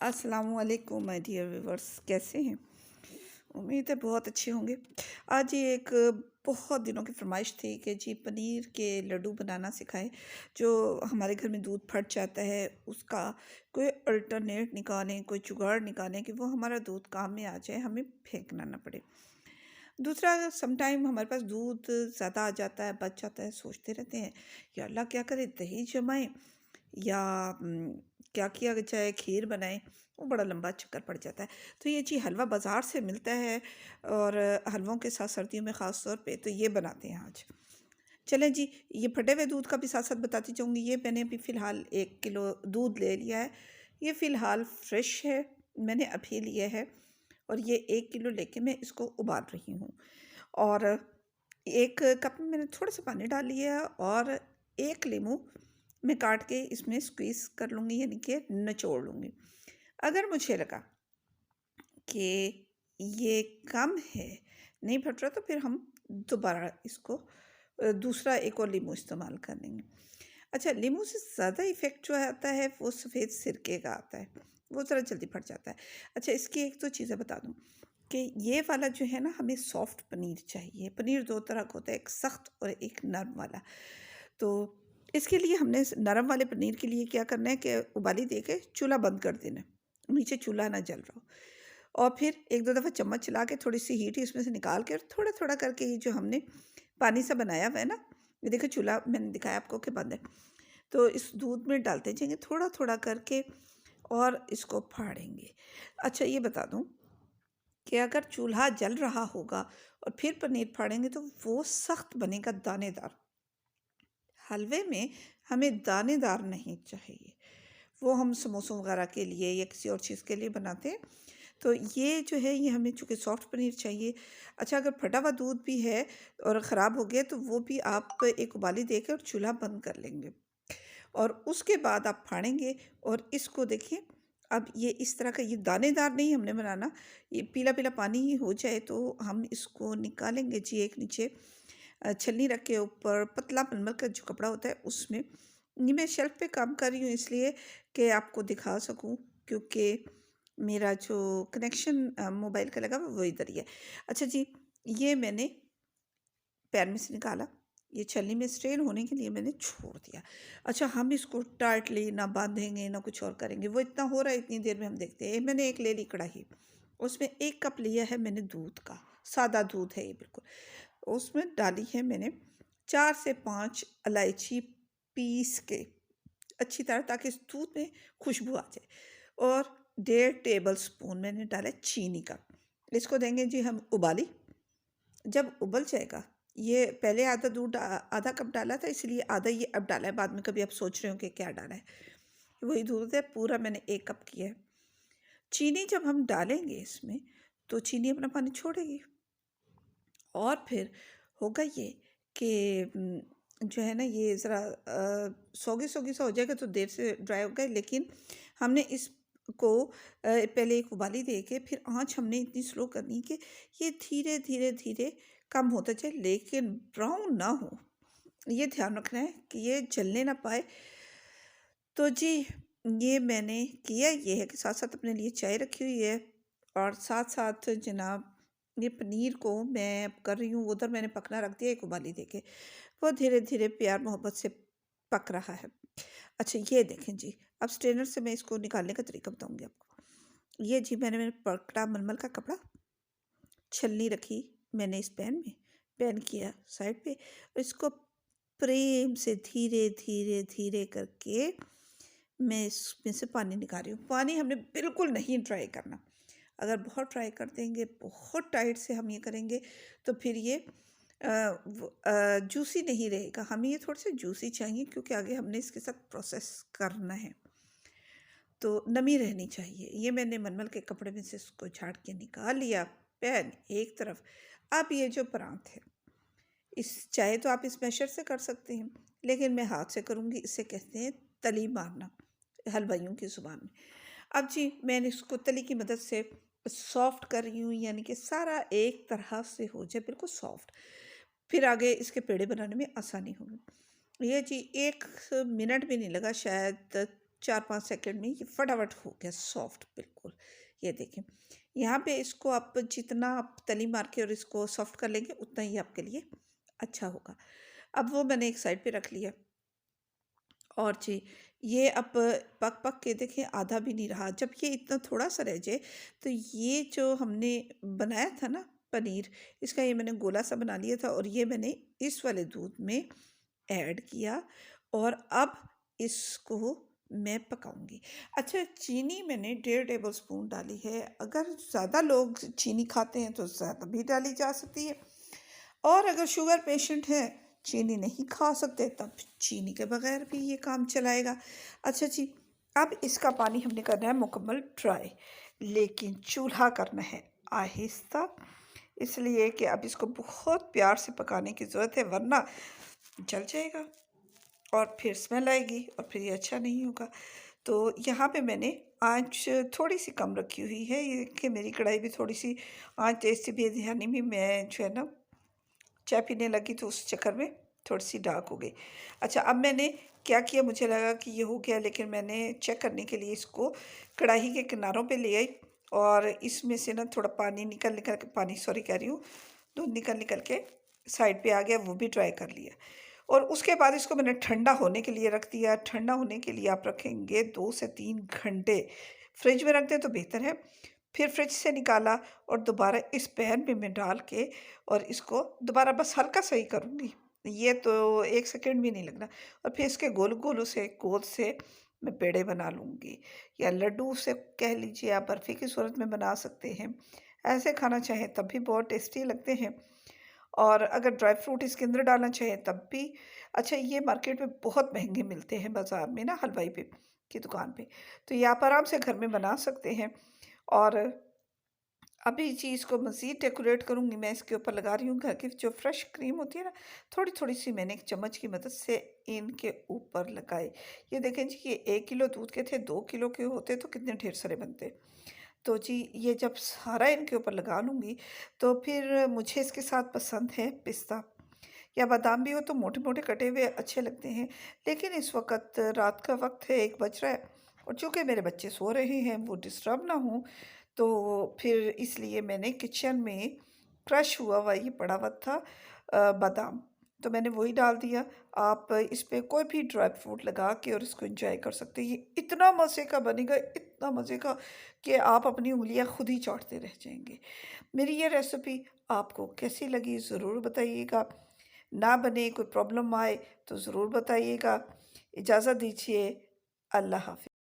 अस्सलामुअलैकुम my dear viewers, कैसे हैं? उम्मीद है बहुत अच्छे होंगे। आज ये एक बहुत दिनों की फरमाइश थी कि जी पनीर के लड्डू बनाना सिखाएं। जो हमारे घर में दूध फट जाता है उसका कोई अल्टरनेट निकालें, कोई जुगाड़ निकालें कि वो हमारा दूध काम में आ जाए, हमें फेंकना ना पड़े। दूसरा, समटाइम हमारे पास दूध ज़्यादा आ जाता है, बच जाता है, सोचते रहते हैं या अल्लाह क्या करे, दही जमाएं या क्या किया जाए, खीर बनाएं। वो बड़ा लंबा चक्कर पड़ जाता है। तो ये जी हलवा बाज़ार से मिलता है और हलवों के साथ सर्दियों में ख़ास तौर पे तो ये बनाते हैं आज। चलें जी, ये फटे हुए दूध का भी साथ साथ बताती जाऊँगी। ये मैंने अभी फ़िलहाल 1 किलो दूध ले लिया है। ये फ़िलहाल फ्रेश है, मैंने अभी लिया है और ये 1 किलो लेके मैं इसको उबाल रही हूँ। और 1 कप में मैंने थोड़ा-सा पानी डाल लिया है और 1 नींबू मैं काट के इसमें स्क्वीज़ कर लूँगी, यानी कि निचोड़ लूँगी। अगर मुझे लगा कि ये कम है, नहीं फट रहा, तो फिर हम दोबारा इसको दूसरा एक और नींबू इस्तेमाल कर लेंगे। अच्छा, नींबू से ज़्यादा इफ़ेक्ट जो आता है वो सफ़ेद सिरके का आता है, वो ज़रा जल्दी फट जाता है। अच्छा, इसकी एक तो चीज़ें बता दूँ कि ये वाला जो है ना, हमें सॉफ्ट पनीर चाहिए। पनीर 2 तरह का होता है, एक सख्त और एक नरम वाला। तो इसके लिए हमने नरम वाले पनीर के लिए क्या करना है कि उबाली दे के चूल्हा बंद कर देना है, नीचे चूल्हा ना जल रहा हो। और फिर 1-2 दफ़ा चम्मच चला के थोड़ी सी हीट इसमें से निकाल के और थोड़ा-थोड़ा करके ये जो हमने पानी सा बनाया हुआ है ना, ये देखो चूल्हा मैंने दिखाया आपको कि बंद है। तो इस दूध में डालते जाएँगे थोड़ा-थोड़ा करके और इसको फाड़ेंगे। अच्छा, ये बता दूँ कि अगर चूल्हा जल रहा होगा और फिर पनीर फाड़ेंगे तो वो सख्त बनेगा, दानेदार। हलवे में हमें दानेदार नहीं चाहिए, वो हम समोसों वगैरह के लिए या किसी और चीज़ के लिए बनाते हैं। तो ये जो है, ये हमें चूँकि सॉफ्ट पनीर चाहिए। अच्छा, अगर फटा हुआ दूध भी है और ख़राब हो गया तो वो भी आप एक उबाली देके और चूल्हा बंद कर लेंगे और उसके बाद आप फाड़ेंगे और इसको देखिए। अब ये इस तरह का, ये दानेदार नहीं हमने बनाना, ये पीला-पीला पानी ही हो जाए तो हम इसको निकालेंगे जी। एक नीचे छलनी रख के ऊपर पतला मलमल का जो कपड़ा होता है उसमें। ये मैं शेल्फ पे काम कर रही हूँ इसलिए कि आपको दिखा सकूँ, क्योंकि मेरा जो कनेक्शन मोबाइल का लगा हुआ वो इधर ही है। अच्छा जी, ये मैंने पैन में से निकाला, ये छलनी में स्ट्रेन होने के लिए मैंने छोड़ दिया। अच्छा, हम इसको टाइटली ना बांधेंगे ना कुछ और करेंगे, वो इतना हो रहा है, इतनी देर में हम देखते हैं। मैंने एक ले ली कढ़ाई, उसमें 1 कप लिया है मैंने दूध का, सादा दूध है ये बिल्कुल। उसमें डाली है मैंने 4 से 5 इलायची पीस के अच्छी तरह, ताकि इस दूध में खुशबू आ जाए। और 1.5 टेबल स्पून मैंने डाला चीनी का। इसको देंगे जी हम उबाली। जब उबल जाएगा, ये पहले आधा दूध आधा कप डाला था, इसलिए आधा ये अब डाला है। बाद में कभी आप सोच रहे हो कि क्या डाला है, वही दूध है, पूरा मैंने 1 कप किया है। चीनी जब हम डालेंगे इसमें तो चीनी अपना पानी छोड़ेगी और फिर होगा ये कि जो है ना, ये ज़रा सौगी सौगी सा हो जाएगा तो देर से ड्राई होगा, लेकिन हमने इसको पहले एक उबाली दे के फिर आँच हमने इतनी स्लो करनी कि ये धीरे धीरे धीरे कम होता जाए, लेकिन ब्राउन ना हो। ये ध्यान रखना है कि ये जलने ना पाए। तो जी, ये मैंने किया ये है कि साथ साथ अपने लिए चाय रखी हुई है और साथ साथ जनाब ये पनीर को मैं अब कर रही हूँ, उधर मैंने पकना रख दिया एक उबाली देके, वो धीरे धीरे प्यार मोहब्बत से पक रहा है। अच्छा, ये देखें जी, अब स्ट्रेनर से मैं इसको निकालने का तरीका बताऊंगी आपको। ये जी, मैंने पकड़ा मलमल का कपड़ा, छलनी रखी मैंने इस पैन में, पैन किया साइड पे और इसको प्रेम से धीरे धीरे धीरे करके मैं इसमें से पानी निकाल रही हूँ। पानी हमने बिल्कुल नहीं ड्राई करना। अगर बहुत ड्राई कर देंगे, बहुत टाइट से हम ये करेंगे तो फिर ये जूसी नहीं रहेगा। हमें ये थोड़ा सा जूसी चाहिए क्योंकि आगे हमने इसके साथ प्रोसेस करना है, तो नमी रहनी चाहिए। ये मैंने मलमल के कपड़े में से इसको झाड़ के निकाल लिया, पैन एक तरफ। अब ये जो परांठ है, इस चाहे तो आप इस मैशर से कर सकते हैं, लेकिन मैं हाथ से करूँगी। इसे कहते हैं तली मारना हलवाइयों की ज़ुबान में। अब जी, मैंने इसको तली की मदद से सॉफ्ट कर रही हूँ, यानी कि सारा एक तरह से हो जाए बिल्कुल सॉफ्ट। फिर आगे इसके पेड़े बनाने में आसानी होगी। ये जी 1 मिनट भी नहीं लगा, शायद 4-5 सेकंड में ये फटाफट हो गया सॉफ्ट बिल्कुल। ये देखें, यहाँ पे इसको आप जितना आप तली मार के और इसको सॉफ्ट कर लेंगे उतना ही आपके लिए अच्छा होगा। अब वो मैंने एक साइड पे रख लिया और जी ये अब पक पक के देखें आधा भी नहीं रहा। जब ये इतना थोड़ा सा रह जाए तो ये जो हमने बनाया था ना पनीर, इसका ये मैंने गोला सा बना लिया था और ये मैंने इस वाले दूध में ऐड किया और अब इसको मैं पकाऊंगी। अच्छा, चीनी मैंने 1.5 टेबल स्पून डाली है। अगर ज़्यादा लोग चीनी खाते हैं तो ज़्यादा भी डाली जा सकती है, और अगर शुगर पेशेंट है, चीनी नहीं खा सकते, तब चीनी के बगैर भी ये काम चलाएगा। अच्छा जी, अब इसका पानी हमने करना है मुकम्मल ड्राई, लेकिन चूल्हा करना है आहिस्ता, इसलिए कि अब इसको बहुत प्यार से पकाने की ज़रूरत है, वरना जल जाएगा और फिर स्मेल आएगी और फिर ये अच्छा नहीं होगा। तो यहाँ पे मैंने आँच थोड़ी सी कम रखी हुई है, ये कि मेरी कढ़ाई भी थोड़ी सी आँच तेज़ सी बेध्यानी में मैं जो है ना चाय पीने लगी तो उस चक्कर में थोड़ी सी डार्क हो गई। अच्छा, अब मैंने क्या किया, मुझे लगा कि ये हो गया, लेकिन मैंने चेक करने के लिए इसको कढ़ाई के किनारों पे ले आई और इसमें से ना थोड़ा पानी निकल निकल के, पानी सॉरी कह रही हूँ, दूध निकल निकल के साइड पे आ गया, वो भी ड्राई कर लिया। और उसके बाद इसको मैंने ठंडा होने के लिए रख दिया। ठंडा होने के लिए आप रखेंगे 2 से 3 घंटे, फ्रिज में रख दें तो बेहतर है। फिर फ्रिज से निकाला और दोबारा इस पैन में मैं डाल के और इसको दोबारा बस हल्का सा ही करूँगी, ये तो 1 सेकंड भी नहीं लगना। और फिर इसके गोल से मैं पेड़े बना लूँगी, या लड्डू से कह लीजिए, आप बर्फ़ी की सूरत में बना सकते हैं। ऐसे खाना चाहें तब भी बहुत टेस्टी लगते हैं, और अगर ड्राई फ्रूट इसके अंदर डालना चाहें तब भी। अच्छा, ये मार्केट में बहुत महँगे मिलते हैं बाज़ार में ना, हलवाई पे की दुकान पे, तो ये आप आराम से घर में बना सकते हैं। और अभी चीज़ को मज़ीद डेकोरेट करूँगी, मैं इसके ऊपर लगा रही हूँ घर की जो फ्रेश क्रीम होती है ना, थोड़ी-थोड़ी सी मैंने एक चम्मच की मदद से इनके ऊपर लगाई। ये देखें जी, ये 1 किलो दूध के थे, 2 किलो के होते तो कितने ढेर सारे बनते। तो जी ये जब सारा इनके ऊपर लगा लूँगी, तो फिर मुझे इसके साथ पसंद है पिस्ता या बादाम भी हो तो मोटे-मोटे कटे हुए अच्छे लगते हैं। लेकिन इस वक़्त रात का वक़्त है, 1 बज रहा है, और चूँकि मेरे बच्चे सो रहे हैं, वो डिस्टर्ब ना हों, तो फिर इसलिए मैंने किचन में क्रश हुआ हुआ ये पड़ा हुआ था बादाम, तो मैंने वही डाल दिया। आप इस पे कोई भी ड्राई फ्रूट लगा के और इसको एंजॉय कर सकते हैं। ये इतना मज़े का बनेगा, इतना मज़े का, कि आप अपनी उँगलियां खुद ही चाटते रह जाएंगे। मेरी ये रेसिपी आपको कैसी लगी ज़रूर बताइएगा। ना बने, कोई प्रॉब्लम आए तो ज़रूर बताइएगा। इजाज़त दीजिए। अल्लाह हाफ़िज़।